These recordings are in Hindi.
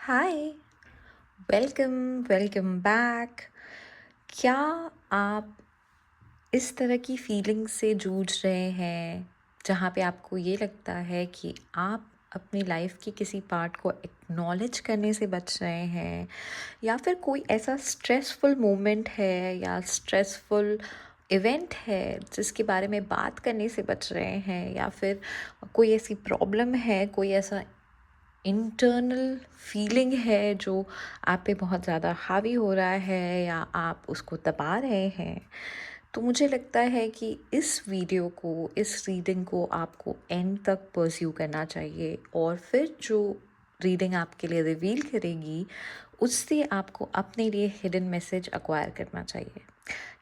हाय। वेलकम। Welcome back. क्या आप इस तरह की फीलिंग से जूझ रहे हैं जहाँ पे आपको ये लगता है कि आप अपनी लाइफ के किसी पार्ट को एक्नॉलेज करने से बच रहे हैं, या फिर कोई ऐसा स्ट्रेसफुल मोमेंट है या स्ट्रेसफुल इवेंट है जिसके बारे में बात करने से बच रहे हैं, या फिर कोई ऐसी प्रॉब्लम है, कोई ऐसा इंटरनल फीलिंग है जो आप पे बहुत ज़्यादा हावी हो रहा है या आप उसको दबा रहे हैं। तो मुझे लगता है कि इस वीडियो को, इस रीडिंग को आपको एंड तक परस्यू करना चाहिए, और फिर जो रीडिंग आपके लिए रिवील करेगी उससे आपको अपने लिए हिडन मैसेज एक्वायर करना चाहिए।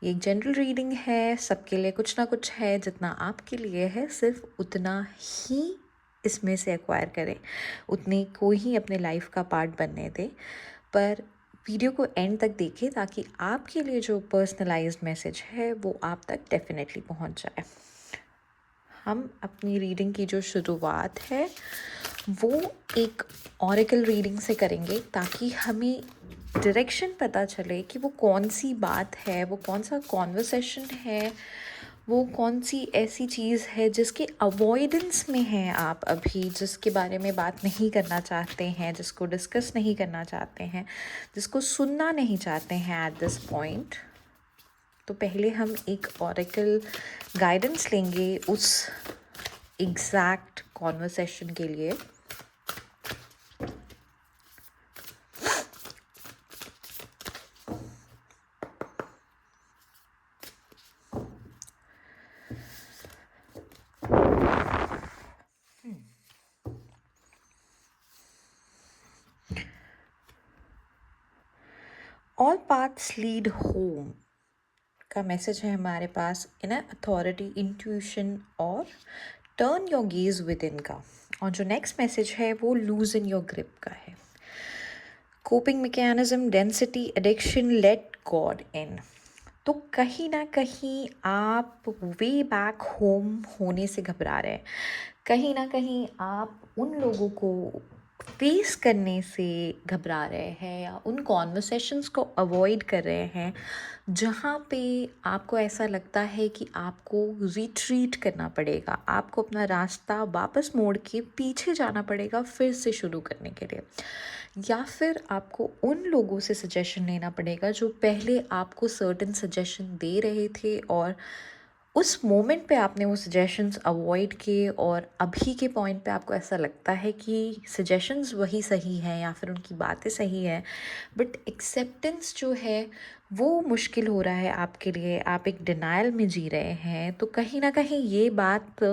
ये एक जनरल रीडिंग है, सबके लिए कुछ ना कुछ है। जितना आपके लिए है सिर्फ उतना ही इसमें से एक्वायर करें, उतनी को ही अपने लाइफ का पार्ट बनने दें। पर वीडियो को एंड तक देखें ताकि आपके लिए जो पर्सनलाइज्ड मैसेज है वो आप तक डेफिनेटली पहुंच जाए। हम अपनी रीडिंग की जो शुरुआत है वो एक ऑरेकल रीडिंग से करेंगे, ताकि हमें डायरेक्शन पता चले कि वो कौन सी बात है, वो कौन सा कॉन्वर्सेशन है, वो कौन सी ऐसी चीज़ है जिसके अवॉइडेंस में हैं आप अभी, जिसके बारे में बात नहीं करना चाहते हैं, जिसको डिस्कस नहीं करना चाहते हैं, जिसको सुनना नहीं चाहते हैं एट दिस पॉइंट। तो पहले हम एक ऑरेकल गाइडेंस लेंगे उस एग्जैक्ट कॉन्वर्सेशन के लिए। ऑल पाथ्स लीड होम का मैसेज है हमारे पास। इन अथॉरिटी, इंट्यूशन और turn your gauge with in का। और जो नेक्स्ट मैसेज है वो लूज इन योर ग्रिप का है। Coping mechanism, density, addiction, let God in. तो कहीं ना कहीं आप वे बैक होम होने से घबरा रहे हैं। कहीं ना कहीं आप उन लोगों को फेस करने से घबरा रहे हैं, या उन कॉन्वर्सेशंस को अवॉइड कर रहे हैं जहाँ पे आपको ऐसा लगता है कि आपको रिट्रीट करना पड़ेगा, आपको अपना रास्ता वापस मोड़ के पीछे जाना पड़ेगा फिर से शुरू करने के लिए, या फिर आपको उन लोगों से सजेशन लेना पड़ेगा जो पहले आपको सर्टेन सजेशन दे रहे थे, और उस मोमेंट पे आपने वो सजेशंस अवॉइड किए, और अभी के पॉइंट पे आपको ऐसा लगता है कि सजेशंस वही सही हैं या फिर उनकी बातें सही हैं, बट एक्सेप्टेंस जो है वो मुश्किल हो रहा है आपके लिए। आप एक डिनायल में जी रहे हैं। तो कहीं ना कहीं ये बात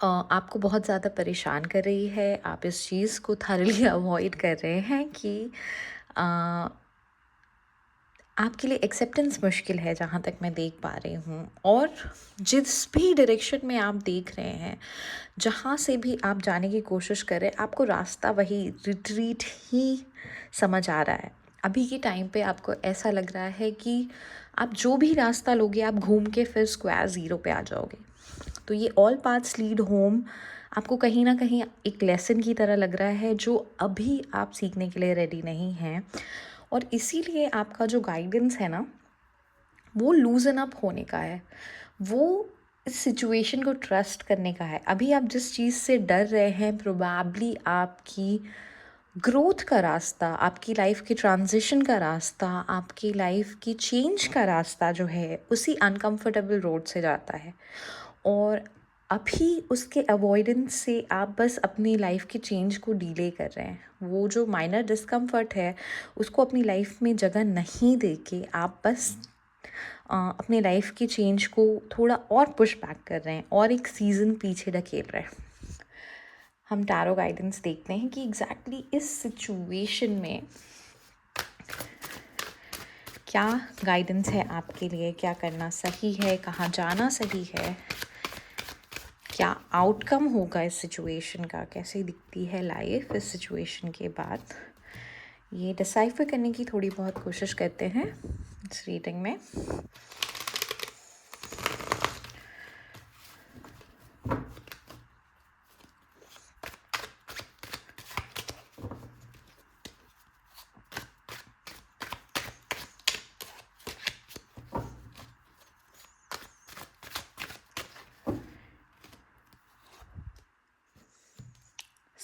आपको बहुत ज़्यादा परेशान कर रही है। आप इस चीज़ को थारली अवॉइड कर रहे हैं कि अ, आपके लिए एक्सेप्टेंस मुश्किल है, जहाँ तक मैं देख पा रही हूँ। और जिस भी डायरेक्शन में आप देख रहे हैं, जहाँ से भी आप जाने की कोशिश कर रहे हैं, आपको रास्ता वही रिट्रीट ही समझ आ रहा है। अभी के टाइम पे आपको ऐसा लग रहा है कि आप जो भी रास्ता लोगे आप घूम के फिर स्क्वायर ज़ीरो पे आ जाओगे। तो ये ऑल पाथ्स लीड होम आपको कहीं ना कहीं एक लेसन की तरह लग रहा है जो अभी आप सीखने के लिए रेडी नहीं हैं। और इसीलिए आपका जो गाइडेंस है ना, वो लूजन अप होने का है, वो इस सिचुएशन को ट्रस्ट करने का है। अभी आप जिस चीज़ से डर रहे हैं, प्रोबेबली आपकी ग्रोथ का रास्ता, आपकी लाइफ की ट्रांजिशन का रास्ता, आपकी लाइफ की चेंज का रास्ता जो है उसी अनकंफर्टेबल रोड से जाता है। और अभी उसके अवॉइडेंस से आप बस अपनी लाइफ की चेंज को डिले कर रहे हैं। वो जो माइनर डिस्कम्फर्ट है उसको अपनी लाइफ में जगह नहीं दे के आप बस अपनी लाइफ की चेंज को थोड़ा और पुश बैक कर रहे हैं और एक सीज़न पीछे ढकेल रहे हैं। हम टैरो गाइडेंस देखते हैं कि एग्जैक्टली इस सिचुएशन में क्या गाइडेंस है आपके लिए, क्या करना सही है, कहाँ जाना सही है, क्या आउटकम होगा इस सिचुएशन का, कैसे दिखती है लाइफ इस सिचुएशन के बाद। ये डिसाइफर करने की थोड़ी बहुत कोशिश करते हैं इस रीडिंग में।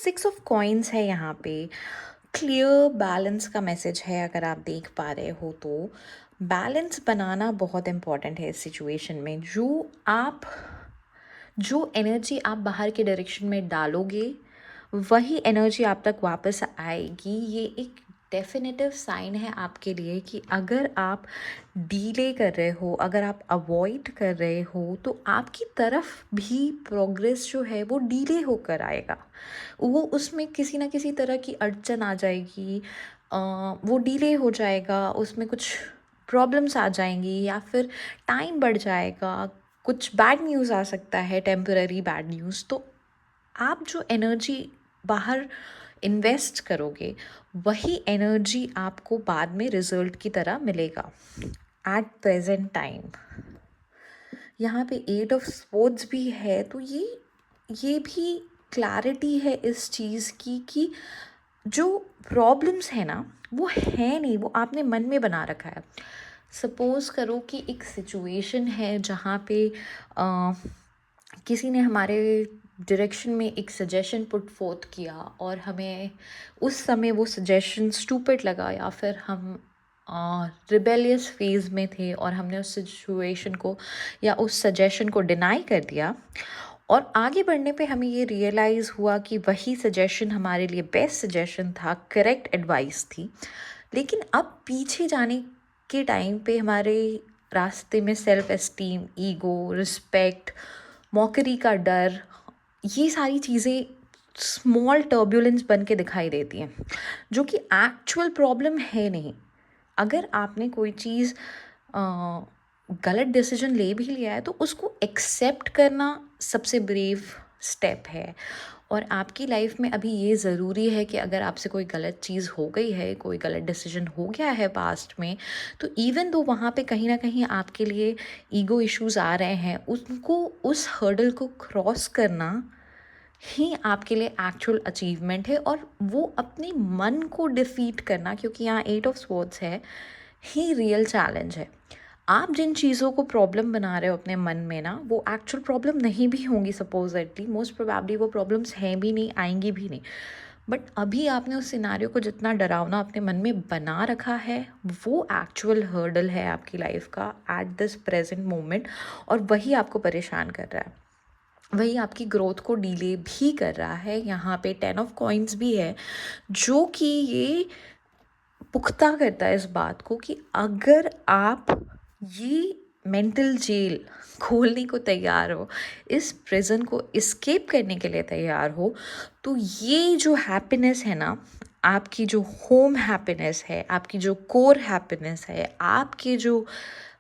सिक्स ऑफ कॉइन्स है यहाँ पे। क्लियर बैलेंस का मैसेज है, अगर आप देख पा रहे हो तो बैलेंस बनाना बहुत इम्पॉर्टेंट है इस सिचुएशन में। जो एनर्जी आप बाहर के डायरेक्शन में डालोगे वही एनर्जी आप तक वापस आएगी। ये एक डेफिनेटिव साइन है आपके लिए कि अगर आप डीले कर रहे हो, अगर आप अवॉइड कर रहे हो, तो आपकी तरफ भी प्रोग्रेस जो है वो डीले होकर आएगा। वो उसमें किसी ना किसी तरह की अड़चन आ जाएगी, वो डीले हो जाएगा, उसमें कुछ प्रॉब्लम्स आ जाएंगी या फिर टाइम बढ़ जाएगा, कुछ बैड न्यूज़ आ सकता है, टेम्पररी बैड न्यूज़। तो आप जो एनर्जी बाहर इन्वेस्ट करोगे वही एनर्जी आपको बाद में रिजल्ट की तरह मिलेगा। एट प्रेजेंट टाइम यहाँ पे 8 ऑफ स्वॉर्ड्स भी है, तो ये भी क्लैरिटी है इस चीज़ की कि जो प्रॉब्लम्स है ना वो है नहीं, वो आपने मन में बना रखा है। सपोज़ करो कि एक सिचुएशन है जहाँ पे किसी ने हमारे डायरेक्शन में एक सजेशन पुट फोर्थ किया और हमें उस समय वो सजेशन स्टूपिड लगा, या फिर हम रिबेलियस फेज़ में थे और हमने उस सिचुएशन को या उस सजेशन को डिनाई कर दिया, और आगे बढ़ने पे हमें ये रियलाइज़ हुआ कि वही सजेशन हमारे लिए बेस्ट सजेशन था, करेक्ट एडवाइस थी। लेकिन अब पीछे जाने के टाइम पे हमारे रास्ते में self esteem, ego, respect, mockery का डर, ये सारी चीज़ें स्मॉल टर्बुलेंस बन के दिखाई देती हैं, जो कि एक्चुअल प्रॉब्लम है नहीं। अगर आपने कोई चीज़ गलत डिसीजन ले भी लिया है तो उसको एक्सेप्ट करना सबसे ब्रेव स्टेप है। और आपकी लाइफ में अभी ये ज़रूरी है कि अगर आपसे कोई गलत चीज़ हो गई है, कोई गलत डिसीजन हो गया है पास्ट में, तो इवन दो वहाँ पे कहीं ना कहीं आपके लिए ईगो इश्यूज आ रहे हैं, उनको, उस हर्डल को क्रॉस करना ही आपके लिए एक्चुअल अचीवमेंट है। और वो अपने मन को डिफीट करना, क्योंकि यहाँ 8 ऑफ स्वॉर्ड्स है, ही रियल चैलेंज है। आप जिन चीज़ों को प्रॉब्लम बना रहे हो अपने मन में ना, वो एक्चुअल प्रॉब्लम नहीं भी होंगी, सपोजटली मोस्ट प्रोबेबली वो प्रॉब्लम्स हैं भी नहीं, आएंगी भी नहीं। बट अभी आपने उस सिनारियो को जितना डरावना अपने मन में बना रखा है, वो एक्चुअल हर्डल है आपकी लाइफ का एट दिस प्रेजेंट मोमेंट, और वही आपको परेशान कर रहा है, वही आपकी ग्रोथ को डिले भी कर रहा है। यहाँ पे 10 ऑफ कॉइन्स भी है, जो कि ये पुख्ता करता है इस बात को कि अगर आप ये मेंटल जेल खोलने को तैयार हो, इस प्रिजन को इस्केप करने के लिए तैयार हो, तो ये जो हैप्पीनेस है ना, आपकी जो होम हैप्पीनेस है, आपकी जो कोर हैप्पीनेस है, आपके जो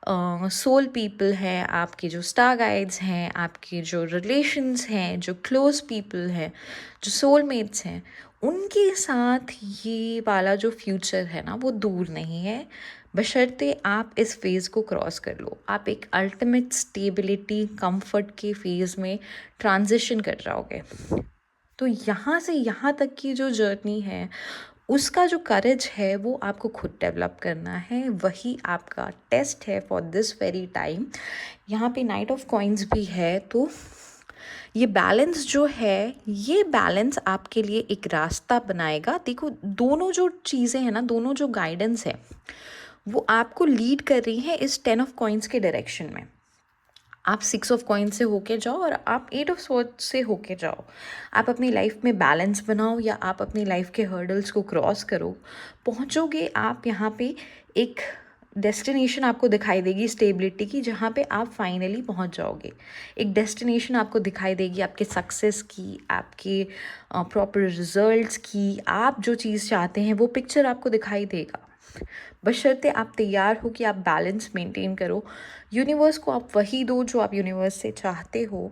सोल पीपल हैं, आपके जो स्टार गाइड्स हैं, आपके जो रिलेशंस हैं, जो क्लोज पीपल हैं, जो सोलमेट्स हैं, उनके साथ ये वाला जो फ्यूचर है ना वो दूर नहीं है, बशर्ते आप इस फेज़ को क्रॉस कर लो। आप एक अल्टीमेट स्टेबिलिटी, कंफर्ट के फेज़ में ट्रांजिशन कर जाओगे। तो यहाँ से यहाँ तक की जो जर्नी है, उसका जो करेज है वो आपको खुद डेवलप करना है, वही आपका टेस्ट है फॉर दिस वेरी टाइम। यहाँ पे 9 ऑफ कॉइन्स भी है, तो ये बैलेंस जो है, ये बैलेंस आपके लिए एक रास्ता बनाएगा। देखो, दोनों जो चीज़ें हैं ना, दोनों जो गाइडेंस है वो आपको लीड कर रही हैं इस 10 ऑफ कॉइन्स के डायरेक्शन में। आप 6 ऑफ कॉइन्स से होके जाओ और आप 8 ऑफ स्वॉर्ड्स से होके जाओ। आप अपनी लाइफ में बैलेंस बनाओ, या आप अपनी लाइफ के हर्डल्स को क्रॉस करो, पहुंचोगे आप यहाँ पे एक डेस्टिनेशन आपको दिखाई देगी स्टेबिलिटी की, जहाँ पे आप फाइनली पहुँच जाओगे। एक डेस्टिनेशन आपको दिखाई देगी आपके सक्सेस की, आपके प्रॉपर रिजल्ट्स की। आप जो चीज़ चाहते हैं वो पिक्चर आपको दिखाई देगा, बशर्ते आप तैयार हो कि आप बैलेंस मेंटेन करो। यूनिवर्स को आप वही दो जो आप यूनिवर्स से चाहते हो,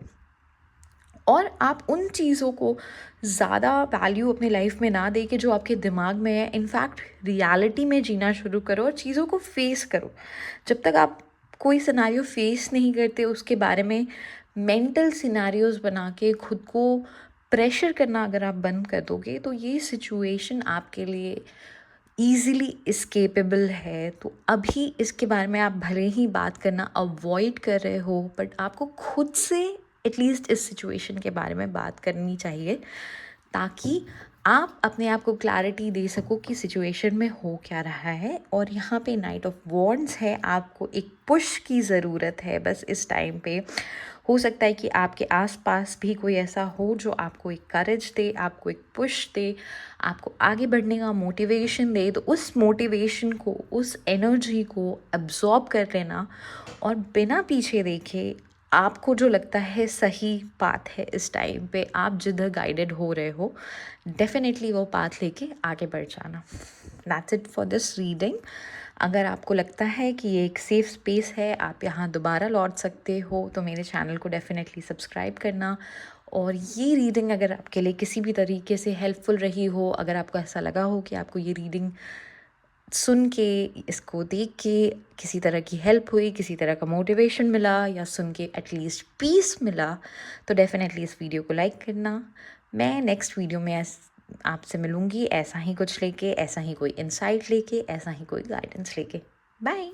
और आप उन चीज़ों को ज़्यादा वैल्यू अपनी लाइफ में ना दे के जो आपके दिमाग में है, इनफैक्ट रियलिटी में जीना शुरू करो और चीज़ों को फेस करो। जब तक आप कोई सिनारियो फेस नहीं करते, उसके बारे में मेंटल सिनारियोज बना के खुद को प्रेशर करना अगर आप बंद कर दोगे, तो ये सिचुएशन आपके लिए ईज़िली इस्केपेबल है। तो अभी इसके बारे में आप भले ही बात करना अवॉइड कर रहे हो, बट आपको खुद से एटलीस्ट इस सिचुएशन के बारे में बात करनी चाहिए, ताकि आप अपने आप को क्लैरिटी दे सको कि सिचुएशन में हो क्या रहा है। और यहाँ पे नाइट ऑफ वॉन्ड्स है, आपको एक पुश की ज़रूरत है बस इस टाइम पे। हो सकता है कि आपके आसपास भी कोई ऐसा हो जो आपको एक करेज दे, आपको एक पुश दे, आपको आगे बढ़ने का मोटिवेशन दे। तो उस मोटिवेशन को, उस एनर्जी को अब्जॉर्ब कर लेना और बिना पीछे देखे आपको जो लगता है सही पाथ है इस टाइम पे, आप जिधर गाइडेड हो रहे हो, डेफिनेटली वो पाथ लेके आगे बढ़ जाना। That's it for this reading. अगर आपको लगता है कि ये एक सेफ़ स्पेस है, आप यहाँ दोबारा लौट सकते हो, तो मेरे चैनल को डेफिनेटली सब्सक्राइब करना। और ये रीडिंग अगर आपके लिए किसी भी तरीके से हेल्पफुल रही हो, अगर आपको ऐसा लगा हो कि आपको ये रीडिंग सुन के, इसको देख के किसी तरह की हेल्प हुई, किसी तरह का मोटिवेशन मिला, या सुन के एटलीस्ट पीस मिला, तो डेफिनेटली इस वीडियो को लाइक करना। मैं नेक्स्ट वीडियो में आपसे मिलूँगी ऐसा ही कुछ लेके, ऐसा ही कोई इंसाइट लेके, ऐसा ही कोई गाइडेंस लेके। बाय।